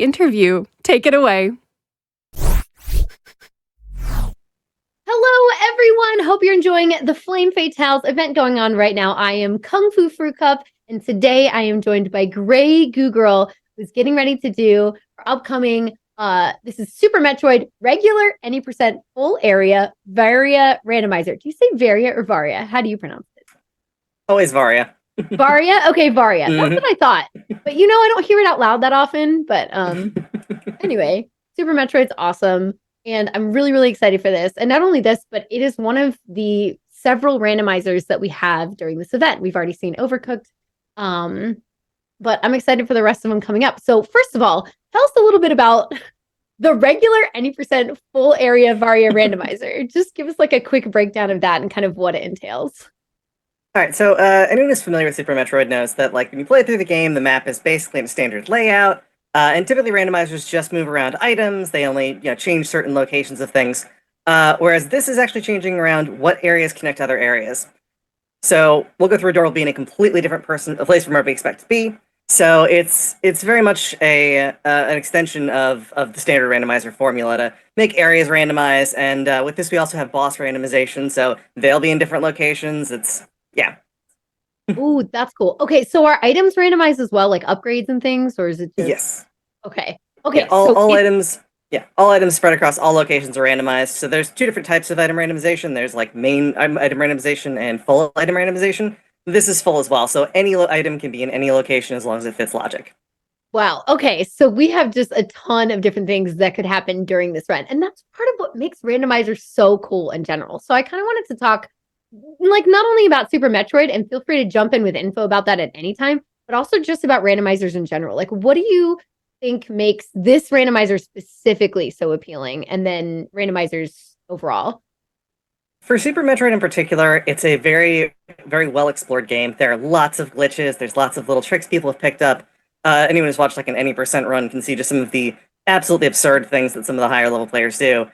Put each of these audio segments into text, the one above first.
interview. Take it away. Hello, everyone. Hope you're enjoying the Flame Fatales event going on right now. I am Kung Fu Fruit Cup, and today I am joined by GrayGooGirl, who's getting ready to do our upcoming, this is Super Metroid, regular, any percent, full area, Varia randomizer. Do you say Varia or Varia? How do you pronounce it? Always Varia. Varia? Okay, Varia. That's what I thought. But I don't hear it out loud that often. But anyway, Super Metroid's awesome. And I'm really, really excited for this. And not only this, but it is one of the several randomizers that we have during this event. We've already seen Overcooked. But I'm excited for the rest of them coming up. So first of all, tell us a little bit about the regular any percent full area Varia randomizer. Just give us like a quick breakdown of that and kind of what it entails. All right, so anyone who's familiar with Super Metroid knows that like when you play through the game, the map is basically in a standard layout, and typically randomizers just move around items. They only change certain locations of things, whereas this is actually changing around what areas connect to other areas. So we'll go through a door will be in a completely different place from where we expect to be. So it's very much an extension of the standard randomizer formula to make areas randomized, and with this we also have boss randomization, so they'll be in different locations. Yeah. Ooh, that's cool. Okay, so are items randomized as well, like upgrades and things, or is it just... Yes. Okay. Okay. Yeah, all items. Yeah, all items spread across all locations are randomized. So there's two different types of item randomization. There's like main item randomization and full item randomization. This is full as well. So any item can be in any location as long as it fits logic. Wow. Okay. So we have just a ton of different things that could happen during this run. And that's part of what makes randomizers so cool in general. So I kind of wanted to talk like not only about Super Metroid, and feel free to jump in with info about that at any time, but also just about randomizers in general. Like, what do you think makes this randomizer specifically so appealing, and then randomizers overall? For Super Metroid in particular, it's a very, very well explored game. There are lots of glitches. There's lots of little tricks people have picked up. Anyone who's watched like an any percent run can see just some of the absolutely absurd things that some of the higher level players do.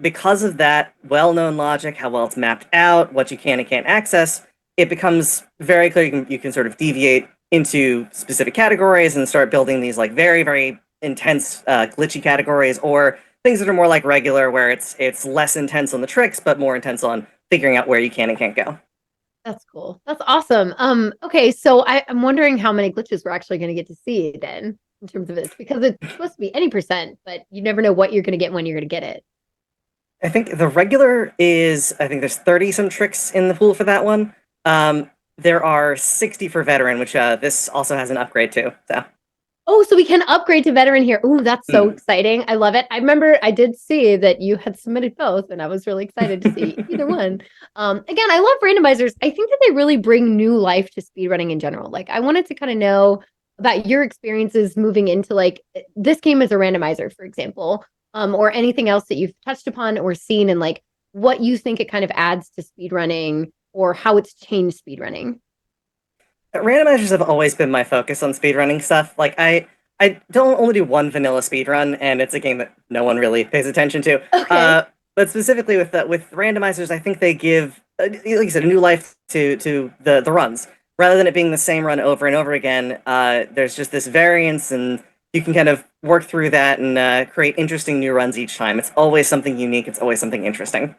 Because of that well-known logic, how well it's mapped out, what you can and can't access, it becomes very clear you can sort of deviate into specific categories and start building these like very, very intense glitchy categories, or things that are more like regular, where it's less intense on the tricks, but more intense on figuring out where you can and can't go. That's cool. That's awesome. Okay, so I'm wondering how many glitches we're actually going to get to see then, in terms of this, because it's supposed to be any percent, but you never know what you're going to get when you're going to get it. I think the regular is, I think there's 30 some tricks in the pool for that one. There are 60 for veteran, which this also has an upgrade too. So. Oh, so we can upgrade to veteran here. Ooh, that's so exciting. I love it. I remember I did see that you had submitted both, and I was really excited to see either one. Again, I love randomizers. I think that they really bring new life to speedrunning in general. Like, I wanted to kind of know about your experiences moving into like this game as a randomizer, for example, or anything else that you've touched upon or seen, and like what you think it kind of adds to speedrunning or how it's changed speedrunning. Randomizers have always been my focus on speedrunning stuff. Like I don't only do one vanilla speedrun, and it's a game that no one really pays attention to. Okay. But specifically with randomizers, I think they give, like you said, a new life to the runs. Rather than it being the same run over and over again, there's just this variance, and you can kind of work through that and create interesting new runs each time. It's always something unique. It's always something interesting.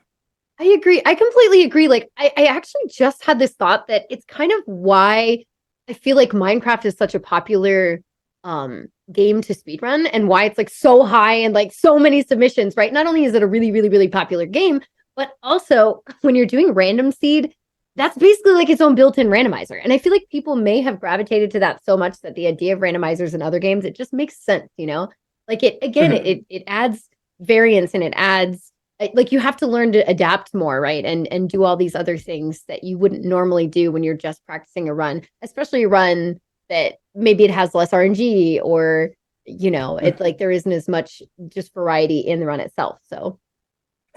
I agree. I completely agree. Like, I actually just had this thought that it's kind of why I feel like Minecraft is such a popular game to speedrun, and why it's like so high and like so many submissions, right? Not only is it a really, really, really popular game, but also when you're doing random seed, that's basically like its own built-in randomizer. And I feel like people may have gravitated to that so much that the idea of randomizers in other games, it just makes sense, you know? Like it adds variance, and it adds like you have to learn to adapt more, right? And do all these other things that you wouldn't normally do when you're just practicing a run, especially a run that maybe it has less RNG, or it's like there isn't as much just variety in the run itself. So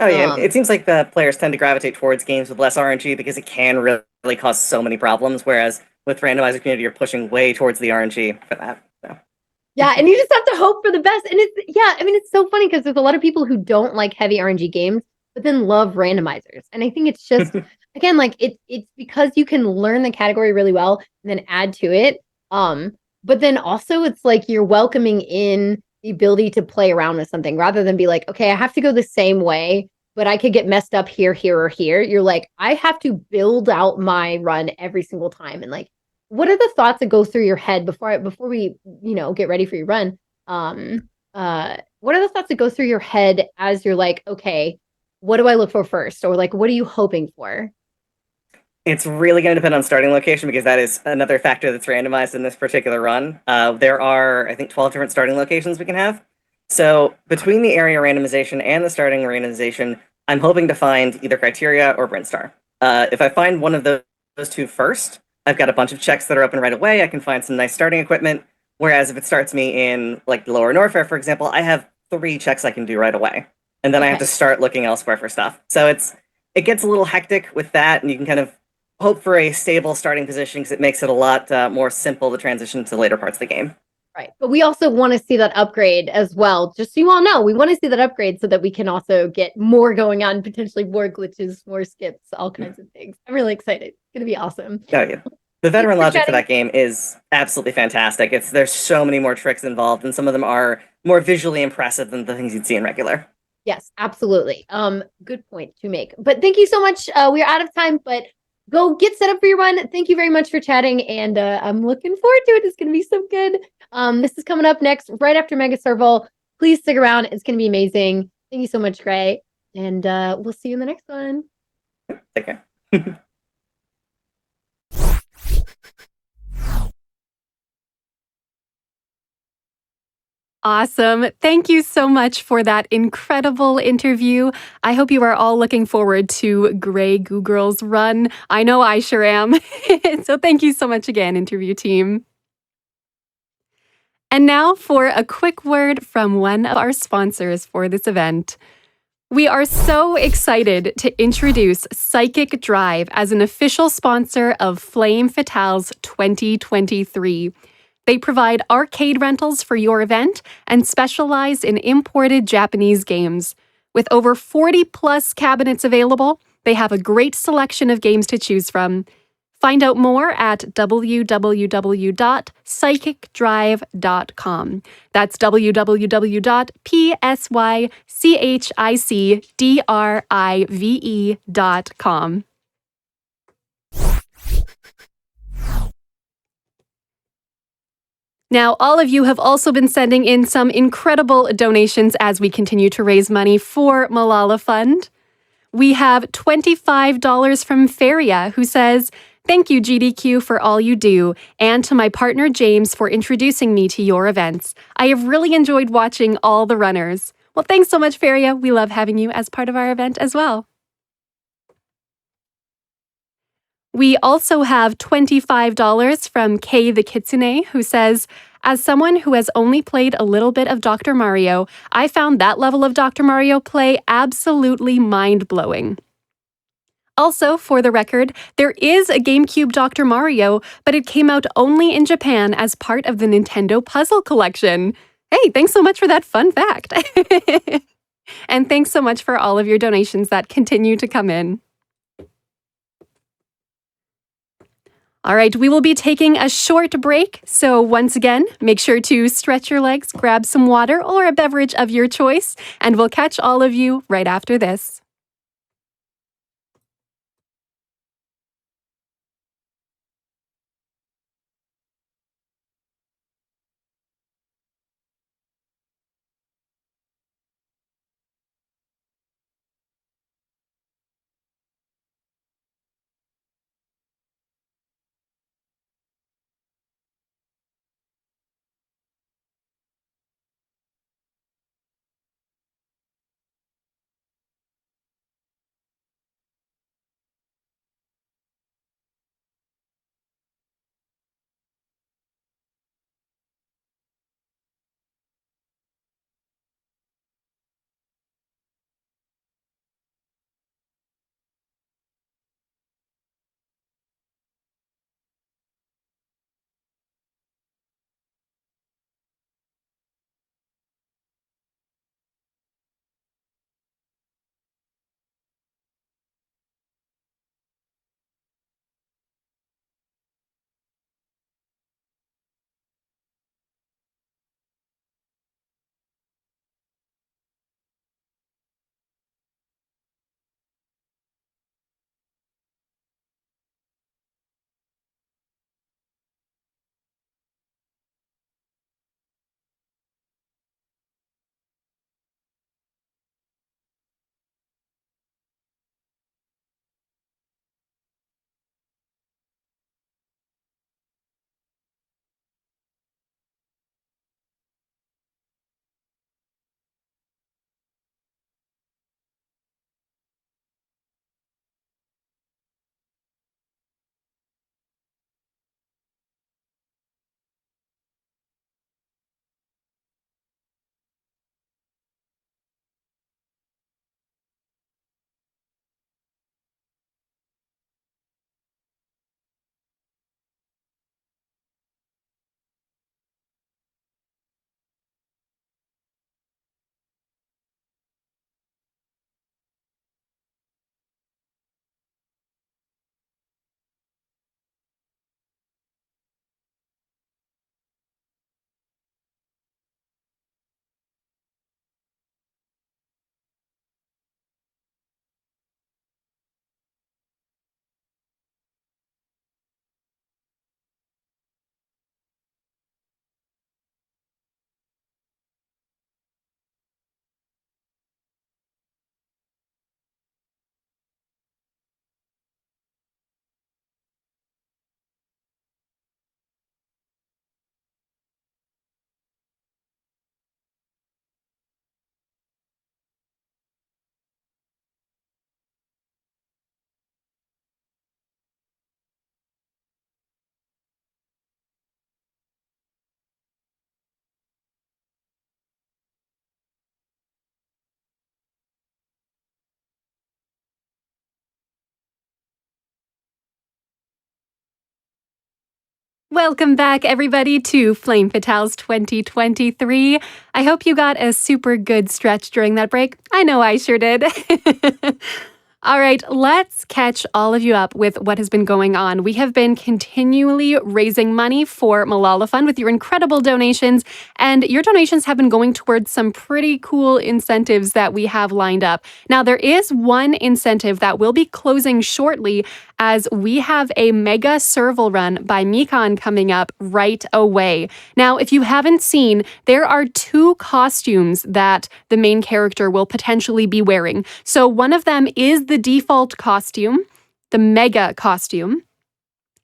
oh yeah, it seems like the players tend to gravitate towards games with less RNG because it can really cause so many problems, whereas with randomizer community you're pushing way towards the RNG for that. So. Yeah, and you just have to hope for the best. And it's so funny because there's a lot of people who don't like heavy RNG games, but then love randomizers. And I think it's just again, like it's because you can learn the category really well and then add to it. but then also it's like you're welcoming in the ability to play around with something rather than be like, okay, I have to go the same way, but I could get messed up here, here, or here. You're like, I have to build out my run every single time. And like, what are the thoughts that go through your head before we, get ready for your run? What are the thoughts that go through your head as you're like, okay, what do I look for first? Or like, what are you hoping for? It's really going to depend on starting location because that is another factor that's randomized in this particular run. There are, I think, 12 different starting locations we can have. So between the area randomization and the starting randomization, I'm hoping to find either criteria or Brinstar. If I find one of those two first, I've got a bunch of checks that are open right away. I can find some nice starting equipment. Whereas if it starts me in like the Lower Norfair, for example, I have 3 checks I can do right away, and then I have to start looking elsewhere for stuff. So it gets a little hectic with that, and you can kind of hope for a stable starting position because it makes it a lot more simple to transition to later parts of the game. Right. But we also want to see that upgrade as well. Just so you all know, we want to see that upgrade so that we can also get more going on, potentially more glitches, more skips, all kinds of things. I'm really excited. It's going to be awesome. Oh, yeah. The veteran logic for that game is absolutely fantastic. There's so many more tricks involved, and some of them are more visually impressive than the things you'd see in regular. Yes, absolutely. Good point to make. But thank you so much. We are out of time, but go get set up for your run. Thank you very much for chatting, and I'm looking forward to it. It's going to be so good. This is coming up next, right after Mega Serval. Please stick around. It's going to be amazing. Thank you so much, Gray, and we'll see you in the next one. Take care. Awesome. Thank you so much for that incredible interview. I hope you are all looking forward to GrayGooGirl's run. I know I sure am. So thank you so much again, interview team. And now for a quick word from one of our sponsors for this event. We are so excited to introduce Psychic Drive as an official sponsor of Flame Fatale's 2023. They provide arcade rentals for your event and specialize in imported Japanese games. With over 40 plus cabinets available, they have a great selection of games to choose from. Find out more at www.psychicdrive.com. That's www.psychicdrive.com. Now, all of you have also been sending in some incredible donations as we continue to raise money for Malala Fund. We have $25 from Feria, who says, "Thank you, GDQ, for all you do, and to my partner James for introducing me to your events. I have really enjoyed watching all the runners." Well, thanks so much, Feria. We love having you as part of our event as well. We also have $25 from Kay the Kitsune, who says, "As someone who has only played a little bit of Dr. Mario, I found that level of Dr. Mario play absolutely mind-blowing." Also, for the record, there is a GameCube Dr. Mario, but it came out only in Japan as part of the Nintendo Puzzle Collection. Hey, thanks so much for that fun fact. And thanks so much for all of your donations that continue to come in. All right, we will be taking a short break. So once again, make sure to stretch your legs, grab some water or a beverage of your choice, and we'll catch all of you right after this. Welcome back, everybody, to Flame Fatales 2023. I hope you got a super good stretch during that break. I know I sure did. All right, let's catch all of you up with what has been going on. We have been continually raising money for Malala Fund with your incredible donations, and your donations have been going towards some pretty cool incentives that we have lined up. Now, there is one incentive that will be closing shortly, as we have a mega serval run by Mikan coming up right away. Now, if you haven't seen, there are 2 costumes that the main character will potentially be wearing. So one of them is the default costume, the mega costume.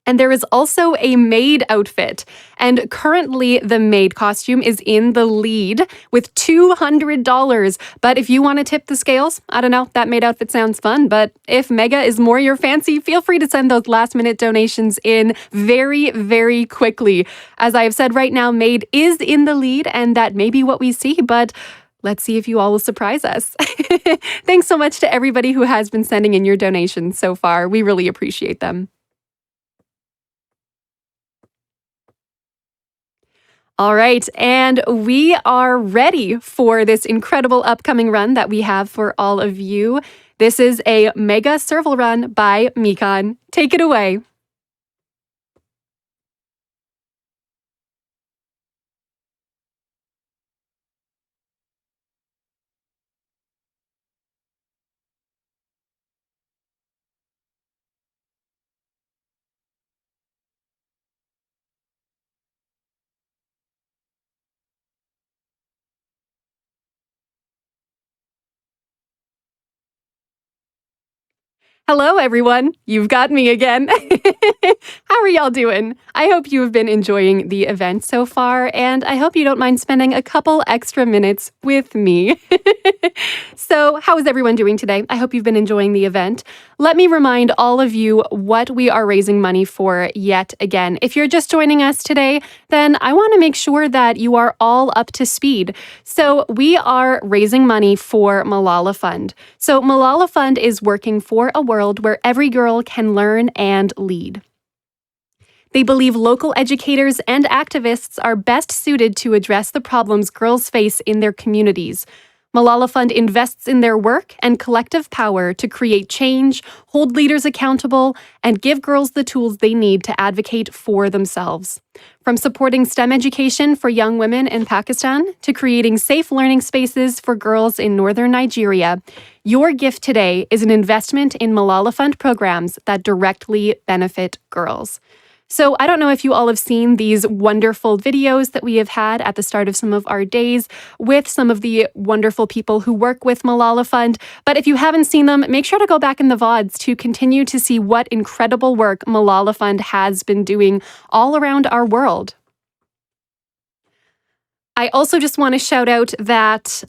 And there is also a maid outfit. And currently, the maid costume is in the lead with $200. But if you want to tip the scales, I don't know, that maid outfit sounds fun. But if mega is more your fancy, feel free to send those last-minute donations in very, very quickly. As I have said right now, maid is in the lead, and that may be what we see, but let's see if you all will surprise us. Thanks so much to everybody who has been sending in your donations so far. We really appreciate them. All right, and we are ready for this incredible upcoming run that we have for all of you. This is a mega serval run by Mikan. Take it away. Hello, everyone. You've got me again. How are y'all doing? I hope you have been enjoying the event so far, and I hope you don't mind spending a couple extra minutes with me. So, how is everyone doing today? I hope you've been enjoying the event. Let me remind all of you what we are raising money for yet again. If you're just joining us today, then I want to make sure that you are all up to speed. So, we are raising money for Malala Fund. So, Malala Fund is working for a world where every girl can learn and lead. They believe local educators and activists are best suited to address the problems girls face in their communities. Malala Fund invests in their work and collective power to create change, hold leaders accountable, and give girls the tools they need to advocate for themselves. From supporting STEM education for young women in Pakistan to creating safe learning spaces for girls in northern Nigeria, your gift today is an investment in Malala Fund programs that directly benefit girls. So I don't know if you all have seen these wonderful videos that we have had at the start of some of our days with some of the wonderful people who work with Malala Fund, but if you haven't seen them, make sure to go back in the VODs to continue to see what incredible work Malala Fund has been doing all around our world. I also just want to shout out that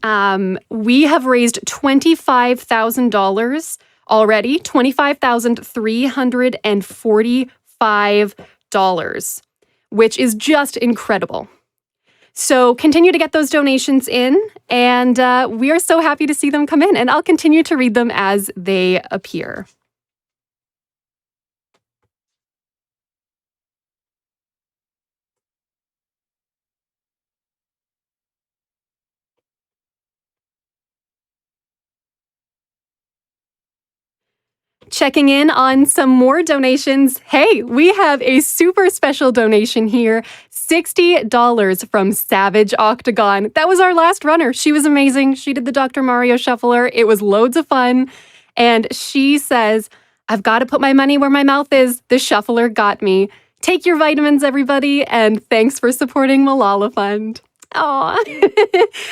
we have raised $25,000 already, $25,345, which is just incredible. So continue to get those donations in, and we are so happy to see them come in, and I'll continue to read them as they appear. Checking in on some more donations. Hey, we have a super special donation here, $60 from Savage Octagon. That was our last runner. She was amazing. She did the Dr. Mario Shuffler. It was loads of fun. And she says, I've got to put my money where my mouth is. The shuffler got me. Take your vitamins, everybody, and thanks for supporting Malala Fund. Aw.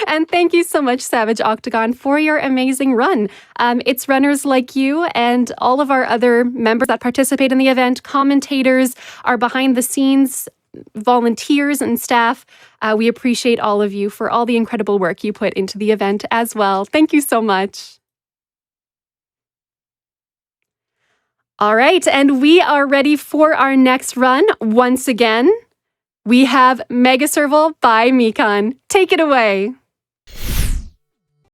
And thank you so much, Savage Octagon, for your amazing run. It's runners like you and all of our other members that participate in the event, commentators, our behind the scenes volunteers and staff. We appreciate all of you for all the incredible work you put into the event as well. Thank you so much. All right, and we are ready for our next run once again. We have Mega Serval by Mikan. Take it away.